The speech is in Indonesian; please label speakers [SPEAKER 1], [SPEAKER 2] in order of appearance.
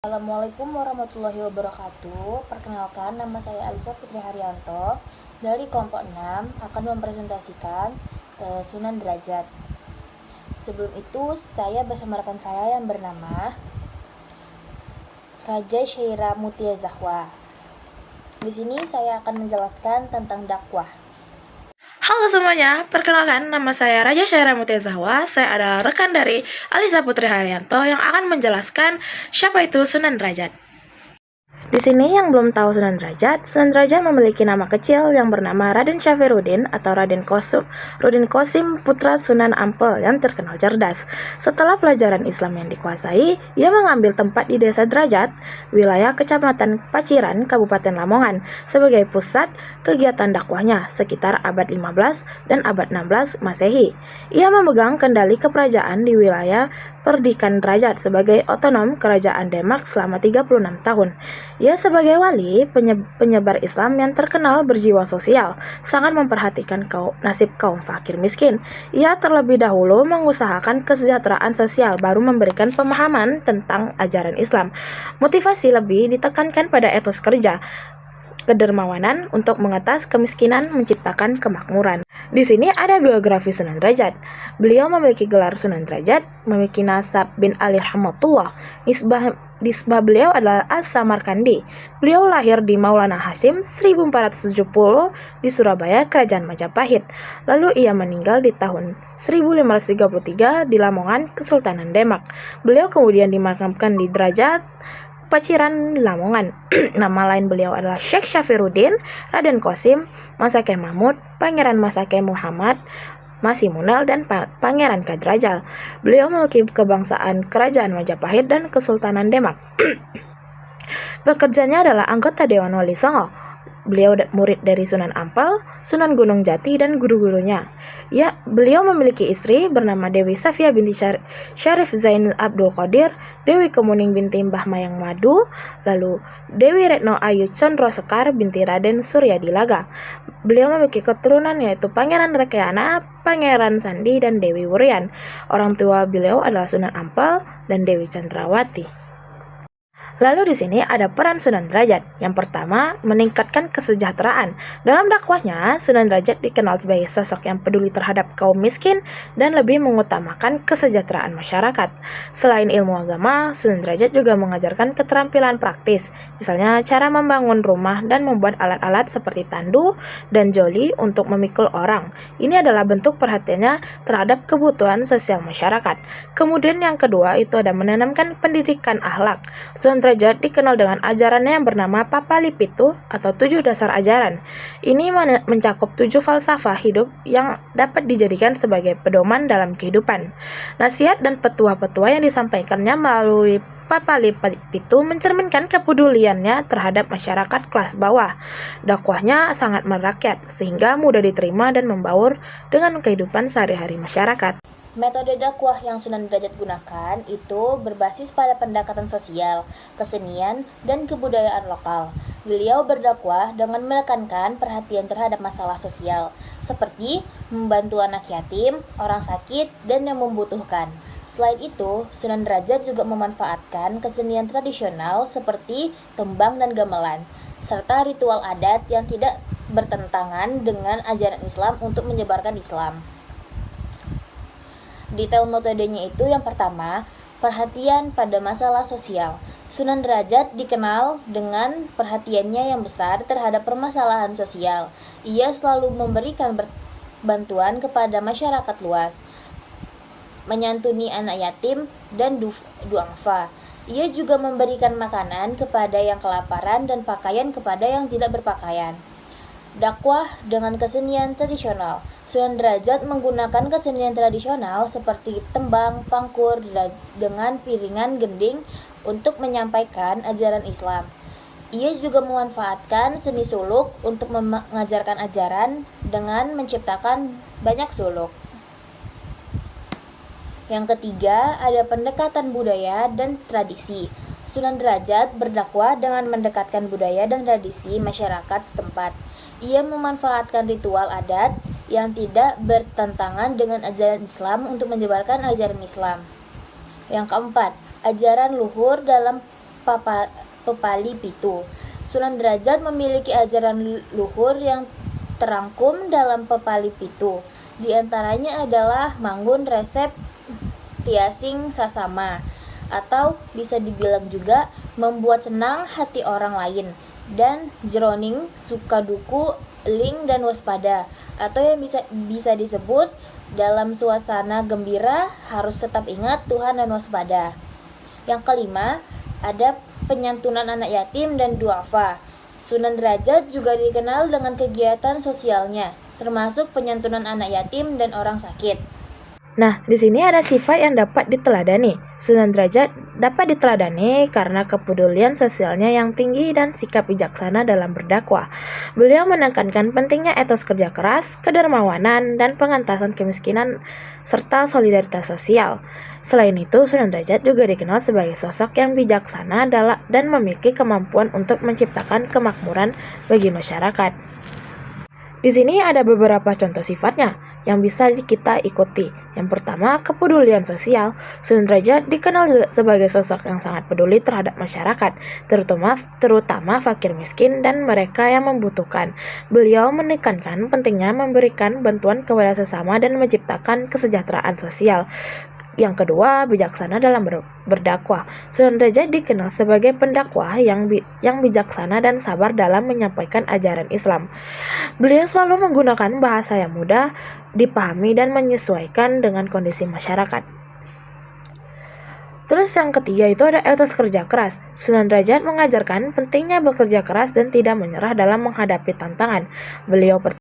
[SPEAKER 1] Assalamualaikum warahmatullahi wabarakatuh. Perkenalkan, nama saya Alisa Putri Haryanto dari kelompok 6 akan mempresentasikan Sunan Derajat. Sebelum itu, saya bersama rekan saya yang bernama Raja Syaira Mutia Zahwa. Di sini saya akan menjelaskan tentang dakwah.
[SPEAKER 2] Halo semuanya, perkenalkan nama saya Raja Syaira Mutia Zahwa. Saya adalah rekan dari Alisa Putri Haryanto yang akan menjelaskan siapa itu Sunan Derajat. Di sini yang belum tahu Sunan Derajat memiliki nama kecil yang bernama Raden Syafiruddin atau Raden Qasim putra Sunan Ampel yang terkenal cerdas. Setelah pelajaran Islam yang dikuasai, ia mengambil tempat di Desa Derajat, wilayah Kecamatan Paciran, Kabupaten Lamongan, sebagai pusat kegiatan dakwahnya sekitar abad 15 dan abad 16 Masehi. Ia memegang kendali keperajaan di wilayah Perdikan Derajat sebagai otonom Kerajaan Demak selama 36 tahun. Ia sebagai wali penyebar Islam yang terkenal berjiwa sosial, sangat memperhatikan nasib kaum fakir miskin. Ia terlebih dahulu mengusahakan kesejahteraan sosial, baru memberikan pemahaman tentang ajaran Islam. Motivasi lebih ditekankan pada etos kerja, kedermawanan untuk mengetas kemiskinan, menciptakan kemakmuran. Di sini ada biografi Sunan Derajat. Beliau memiliki gelar Sunan Derajat, memiliki nasab bin Ali Rahmatullah. Nisbah beliau adalah As-Samarkandi. Beliau lahir di Maulana Hasyim 1470 di Surabaya, Kerajaan Majapahit. Lalu ia meninggal di tahun 1533 di Lamongan, Kesultanan Demak. Beliau kemudian dimakamkan di Derajat, Paciran, Lamongan. Nama lain beliau adalah Syekh Syafiruddin, Raden Qasim, Masake Mahmud, Pangeran Masake Muhammad, Masimunal, dan Pangeran Kadrajal. Beliau memiliki kebangsaan Kerajaan Majapahit dan Kesultanan Demak. Pekerjaannya adalah anggota Dewan Wali Songo. Beliau murid dari Sunan Ampel, Sunan Gunung Jati, dan guru-gurunya. Beliau memiliki istri bernama Dewi Safia binti Syarif Zain Abdul Qadir, Dewi Kemuning binti Mbah Mayang Madu, lalu Dewi Retno Ayu Condro Sekar binti Raden Surya Dilaga. Beliau memiliki keturunan yaitu Pangeran Rekeana, Pangeran Sandi, dan Dewi Wurian. Orang tua beliau adalah Sunan Ampel dan Dewi Chandrawati. Lalu di sini ada peran Sunan Derajat. Yang pertama, meningkatkan kesejahteraan. Dalam dakwahnya, Sunan Derajat dikenal sebagai sosok yang peduli terhadap kaum miskin dan lebih mengutamakan kesejahteraan masyarakat. Selain ilmu agama, Sunan Derajat juga mengajarkan keterampilan praktis, misalnya cara membangun rumah dan membuat alat-alat seperti tandu dan joli untuk memikul orang. Ini adalah bentuk perhatiannya terhadap kebutuhan sosial masyarakat. Kemudian yang kedua itu ada menanamkan pendidikan akhlak. Sunan Derajat dikenal dengan ajarannya yang bernama Papalipitu atau 7 dasar ajaran. Ini mencakup 7 falsafah hidup yang dapat dijadikan sebagai pedoman dalam kehidupan. Nasihat dan petua-petua yang disampaikannya melalui Papalipitu mencerminkan kepeduliannya terhadap masyarakat kelas bawah. Dakwahnya sangat merakyat sehingga mudah diterima dan membaur dengan kehidupan sehari-hari masyarakat.
[SPEAKER 1] Metode dakwah yang Sunan Derajat gunakan itu berbasis pada pendekatan sosial, kesenian, dan kebudayaan lokal. Beliau berdakwah dengan menekankan perhatian terhadap masalah sosial, seperti membantu anak yatim, orang sakit, dan yang membutuhkan. Selain itu, Sunan Derajat juga memanfaatkan kesenian tradisional seperti tembang dan gamelan, serta ritual adat yang tidak bertentangan dengan ajaran Islam untuk menyebarkan Islam. Detail metodenya itu yang pertama, perhatian pada masalah sosial. Sunan Derajat dikenal dengan perhatiannya yang besar terhadap permasalahan sosial. Ia selalu memberikan bantuan kepada masyarakat luas, menyantuni anak yatim dan duafa. Ia juga memberikan makanan kepada yang kelaparan dan pakaian kepada yang tidak berpakaian. Dakwah dengan kesenian tradisional. Sunan Derajat menggunakan kesenian tradisional seperti tembang, pangkur, dengan piringan gending untuk menyampaikan ajaran Islam. Ia juga memanfaatkan seni suluk untuk mengajarkan ajaran dengan menciptakan banyak suluk. Yang ketiga, ada pendekatan budaya dan tradisi. Sunan Derajat berdakwah dengan mendekatkan budaya dan tradisi masyarakat setempat. Ia memanfaatkan ritual adat yang tidak bertentangan dengan ajaran Islam untuk menyebarkan ajaran Islam. Yang keempat, ajaran luhur dalam Pepali Pitu. Sunan Derajat memiliki ajaran luhur yang terangkum dalam Pepali Pitu. Di antaranya adalah Manggun Resep Tiasing Sasama, atau bisa dibilang juga membuat senang hati orang lain, dan Jroning Sukaduku Ling dan Waspada, atau yang bisa disebut dalam suasana gembira harus tetap ingat Tuhan dan waspada. Yang kelima, ada penyantunan anak yatim dan duafa. Sunan Derajat juga dikenal dengan kegiatan sosialnya, termasuk penyantunan anak yatim dan orang sakit.
[SPEAKER 2] Nah, di sini ada sifat yang dapat diteladani. Sunan Derajat dapat diteladani karena kepedulian sosialnya yang tinggi dan sikap bijaksana dalam berdakwah. Beliau menekankan pentingnya etos kerja keras, kedermawanan, dan pengentasan kemiskinan, serta solidaritas sosial. Selain itu, Sunan Derajat juga dikenal sebagai sosok yang bijaksana dan memiliki kemampuan untuk menciptakan kemakmuran bagi masyarakat. Di sini ada beberapa contoh sifatnya yang bisa kita ikuti. Yang pertama, kepedulian sosial. Sunan Derajat dikenal sebagai sosok yang sangat peduli terhadap masyarakat, terutama fakir miskin dan mereka yang membutuhkan. Beliau menekankan pentingnya memberikan bantuan kepada sesama dan menciptakan kesejahteraan sosial. Yang kedua, bijaksana dalam berdakwah. Sunan Derajat dikenal sebagai pendakwah yang bijaksana dan sabar dalam menyampaikan ajaran Islam. Beliau selalu menggunakan bahasa yang mudah dipahami dan menyesuaikan dengan kondisi masyarakat. Terus yang ketiga itu ada etos kerja keras. Sunan Derajat mengajarkan pentingnya bekerja keras dan tidak menyerah dalam menghadapi tantangan. Beliau